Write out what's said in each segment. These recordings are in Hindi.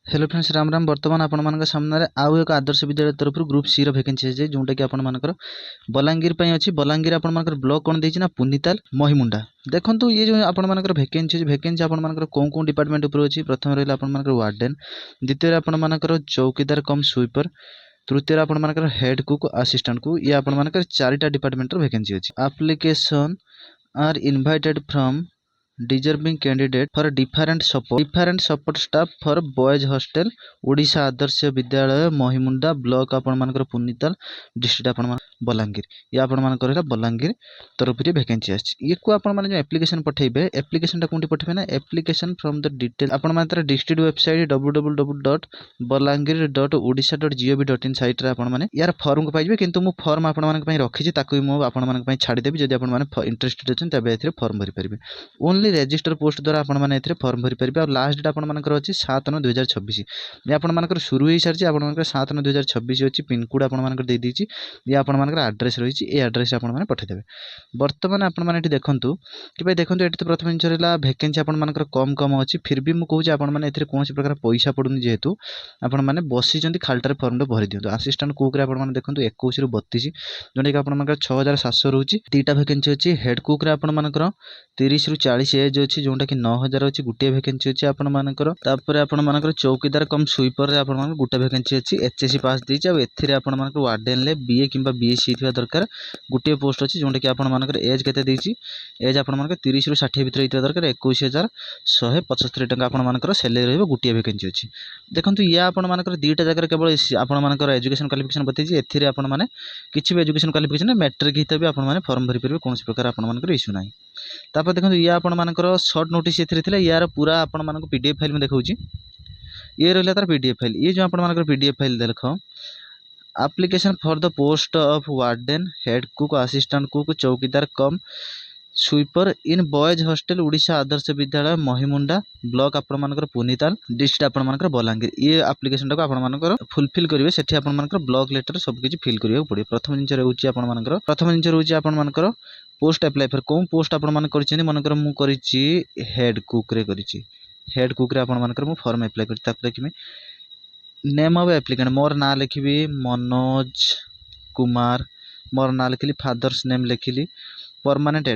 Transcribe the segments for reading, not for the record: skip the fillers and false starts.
हेलो फ्रेंड्स राम राम बर्तमान आपण सामने आउ एक आदर्श विद्यालय तरफ ग्रुप सी वैकेंसी है जोटा कि आपंकर बलांगीर अच्छी बलांगीर आपंकर ब्लॉक कौन देना ना पुनिताल महिमुंडा देखो ये जो आपंकर वैकेंसी वैकेंसी आपंकर कौन कौन डिपार्टमेंट उपर अच्छी प्रथम रहा आपंकर वार्डेन द्वितीय आपंकर चौकीदार कम स्वीपर तृतीय आपंकर हेड कुक असिस्टेंट कुक ये आपंकर चारिटा डिपार्टमेंट वैकेंसी अच्छी application are invited from deserving candidate for different support staff for boys hostel Odisha Adarsha Vidyalaya Mahimunda block आपंकर पुनिताल डिस्ट्रिक्ट आपण बलांगीर ये आपंकर बलांगीर तरफ से वैकेंसी आए जो एप्लिकेशन पठेबे एप्लिकेशन कौन पठेबे ना एप्लिकेशन फ्रॉम द डिटेल आपण डिस्ट्रिक्ट वेबसाइट www.balangir.odisha.gov.in साइट रे आपण माने यार फॉर्म को पाइबे किंतु मु फॉर्म आपण मानक पई रखिछि ताकू मु आपण मानक पई छाडी देबी जदि आपण माने इंटरेस्टेड अछन तबे एथिरे फॉर्म भरि परिबे ओनली रजिस्टर पोस्ट द्वारा आपण माने एथिरे फॉर्म भरि परिबे और लास्ट डेट आपण मानकर अछि 7/9/2026 ये आपण मानकर शुरू ही सारछि आपण मानकर 7/9/2026 अछि पिन कोड आपण मानकर दे दीछि ये आपण मानकर एड्रेस रहिछि ए एड्रेस आपण माने पठे देबे वर्तमान आपण माने एठी देखंतु कि भाई देखंतु एठी तो प्रथम जिंस रहला वैकेंसी आपण मानकर कम अछि फिर भी मु कहूछि आपण माने एथिरे कोनोसी प्रकार पैसा पडुनी जेहेतु आपण माने बसी जंती खालटारे फॉर्म भरि दियंतु असिस्टेंट कुक रे आपण माने देखंतु 21 रु 32 जोंडे कि आपण मानकर 6700 रहउछि तीटा वैकेंसी अछि हेड कुक रे आपण मानकर 30 रु 40 एज अछि जोंटा कि 9000 अछि गुटे वैकेंसी अछि आपण मानकर तापर आपण मानकर चौकीदार कम स्वीपर रे आपण मानकर गुटे वैकेंसी अछि एचएससी पास दिछि आ एथिरे आपण मानकर वार्डन ले बीए किंबा बीएससी थिबा दरकार गुटे पोस्ट अछि जोंटा कि आपण मानकर एज केते दिछि एज आपण मानकर 30 रु 60 भितर हितबा दरकार 21175 टका आपण मानकर सैलरी रहबो गुटे वैकेंसी अछि देखंतु या आपण मानकर दीटा जगह केवल आपण मानकर एजुकेशन क्वालिफिकेशन बतैछि एथिरे आपण माने किछि भी एजुकेशन क्वालिफिकेशन मैट्रिक हित भी आपण माने फॉर्म भरि परिबे कोनोसी प्रकार आपण मानकर इश्यू नाही तापर देखो ये आपण मानकर शॉर्ट नोटिस एथिरे थिला यार पूरा आपण मानकर पीडीएफ फाइल में देखौछि ये रहला तार पीडीएफ फाइल ये जो आपण मानकर पीडीएफ फाइल देखो application for the post of warden head cook assistant cook चौकीदार cum sweeper in boys hostel Odisha Adarsha Vidyalaya Mahimunda block आपण मानकर पुनिताल डिस्ट्रिक्ट आपण मानकर बलांगीर ये एप्लीकेशन टाको आपण मानकर फुलफिल करिवे सेठी आपण मानकर ब्लॉक लेटर सब किछि फिल करियो पड़े प्रथम जिंस रहउछि आपण मानकर प्रथम जिंस रहउछि आपण मानकर post apply for cone post आपण मान करिसेनी मनकर मु करिछि हेड कुक रे करिछि हेड कुक रे आपण मानकर मु फॉर्म अप्लाई करि तापर कि नेम ऑफ एप्लिकेंट मोर ना लिखिबी मनोज कुमार मोर ना लिखिली फादर्स नेम लिखिली परमानेंट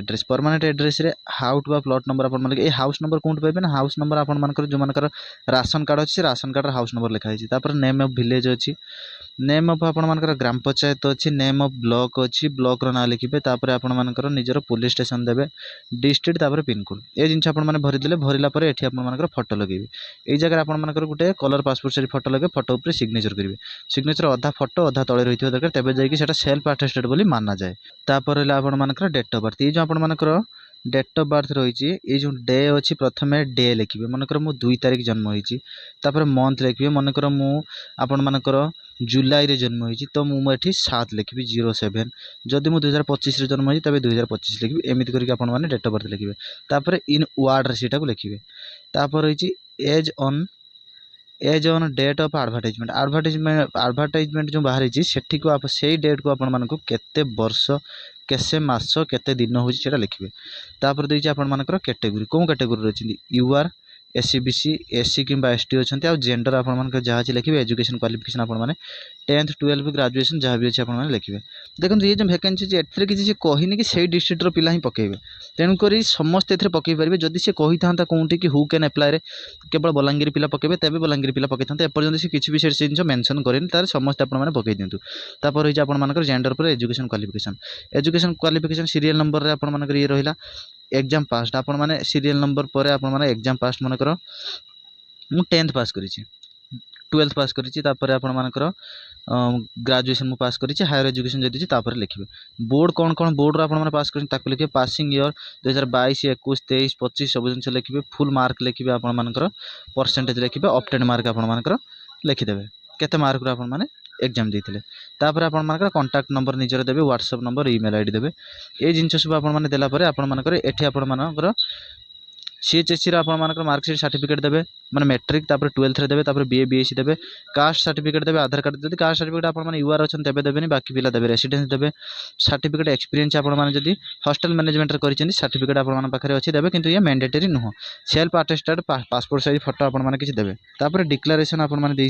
एड्रेस रे हाउस बा प्लॉट नंबर आपण माने ए हाउस नंबर कोन पाइबे ना हाउस नंबर आपण मानकर जो मानकर राशन कार्ड अछि राशन कार्ड रे हाउस नंबर लिखा अछि तापर नेम ऑफ विलेज अछि नेम ऑफ आपण मानकर ग्राम पंचायत अछि नेम ऑफ ब्लॉक अछि ब्लॉक रो ना लिखिबे तापर आपण मानकर निजर पुलिस स्टेशन देबे डिस्ट्रिक्ट तापर पिन कोड ए जिंस आपण माने भरि देले भरिला परे एठी आपण मानकर फोटो लगेबे ए जगह आपण मानकर गुटे कलर पासपोर्ट साइज फोटो लगे फोटो ऊपर सिग्नेचर करिवे सिग्नेचर आधा फोटो आधा तळे रहिथिबा दरकार तबे जाय कि सेटा सेल्फ अटेस्टेड बोली मानना जाय तापर रहला आपण मानकर डेट ऑफ बर्थ ये जो आपण मानकर डेट ऑफ बर्थ रही ये जो डे अच्छी प्रथम डे लिखिए मनकर मु 2 तारिख जन्म होईची तापर मंथ लिखिए मनकर मु आपण मानकर जुलाई रे जन्म होईची तो मु एठी 7 लिखिबी 07 जदि मु 2025 रे जन्म होईची तबे 2025 लिखिबी एमिति करके आपण माने डेट ऑफ बर्थ लिखिबे तापर इन वार्ड रे सेटा को लिखिबे तापर रही age on date of advertisement जो बाहरी छी सेठी को आप सेही डेट को आपण मानको केते वर्ष कैसे मास केते दिन होची सेटा लिखिबे तापर देछि आपण मानकर कैटेगरी कोन कैटेगरी रछि यूआर एससीबीसी एससी किंबा एसटी अछंती आ जेंडर आपण मानकर जहा छी लिखिबे एजुकेशन क्वालिफिकेशन आपण माने 10th 12th ग्रेजुएशन जहा भी अछि आपण माने लिखिबे देखन ये जो वैकेंसी जे एथरे किछि से कहिनी कि सेही डिस्ट्रिक्ट रो पिला ही पकेबे तेनु करी समस्त एथरे पकेइ परिबे जदि से कहि थांता कोनटी कि हु कैन अप्लाई रे केवल बलांगीर पिला पकेबे तबे बलांगीर पिला पकेइ थांते एपर्यंत से किछि भी से जिंस मेंशन करेन तार समस्त आपण माने पकेइ दियंतु तापर होई आपण मानकर जेंडर पर एजुकेशन क्वालिफिकेशन सीरियल नंबर रे आपण मानकर ये रहिला एग्जाम पास आपण माने सीरियल नंबर पर आपण माने एग्जाम पास मानकर मु 10th पास करिछि 12th पास करिछि तापर आपण मानकर ग्रेजुएशन मु पास करिछि हायर एजुकेशन जदि छी तापर लिखिबे बोर्ड कोन बोर्ड रो आपण माने पास करिछि ताको लिखिबे पासिंग ईयर 2022 21 23 25 सब जिंस लिखिबे फुल मार्क लिखिबे आपण मानकर परसेंटेज लिखिबे ऑप्टेड मार्क आपण मानकर लिखि देबे केते मार्क रो आपण माने एग्जाम देथिले तापर आपण मानकर कांटेक्ट नंबर निजर देबे व्हाट्सएप नंबर ईमेल आईडी देबे ए जिंस सब आपण माने देला परे आपण मानकर एठी आपण मानकर सीएचएससी आपंकर मार्कसीट सर्टिफिकेट देवे मैंने मैट्रिक तापर 12th देवे तापर बीए बीएससी देवे कास्ट सर्टिफिकेट देवे आधार कार्ड जब कास्ट सर्टिफिकेट आप यूआर अच्छा तेज देवे बाकी पिला देवे रेसिडेंस देवे सर्टिफिकेट एक्सपीरियंस आपड़ी हॉस्टल मैनेजमेंट कर सर्टिफिकेट आपरे अच्छी देवे किंतु ये मैंडेटरी नुह self attested passport size photo आपने किसी देवे तापर डिक्लारेशन आपने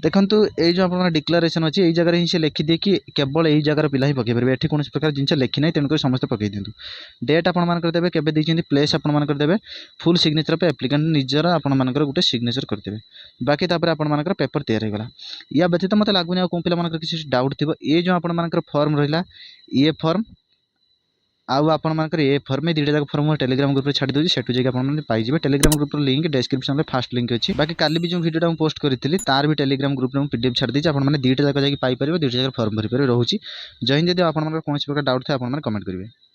देखु ये जो आप डिक्लारेशन अच्छी यही जगह ही से लिखिदिए कि केवल यही जगह पिला ही पकई पारे एठी कौन प्रकार जिन लिखी ना तेणुक समस्त पकई दिंतु डेट आपंकर देवे केवे देखते प्लेस आपंकर देवे फुल सिग्नेचर पे एप्लिकेंट निजर आपंकर गोटे सिग्नेचर करदे बाकी आपंकर पेपर तैयारी होगा या व्यतीत मत लगुनि कौन पे किसी डाउट थी ये जो आपंकर फॉर्म रहा ये फॉर्म आउ आपंकर ए फॉर्म दुटा जाक फॉर्म टेलीग्राम ग्रुप छाड़ी दूसरी सेठू जाकि आपने पाइबे टेलीग्राम ग्रुप लिंक डिस्क्रिप्शन में फास्ट लिंक अच्छी बाकी काली भी जो वीडियो पोस्ट करी तार भी टेलीग्राम ग्रुप में पीडीएफ छाड़ी देती आपने दुटा जाक जाकि पाइपर दुटा जाक फॉर्म भरी पारे रोचे जय हिंद। यदि आपंकर कौन प्रकार डाउट थे आपने कमेंट करेंगे।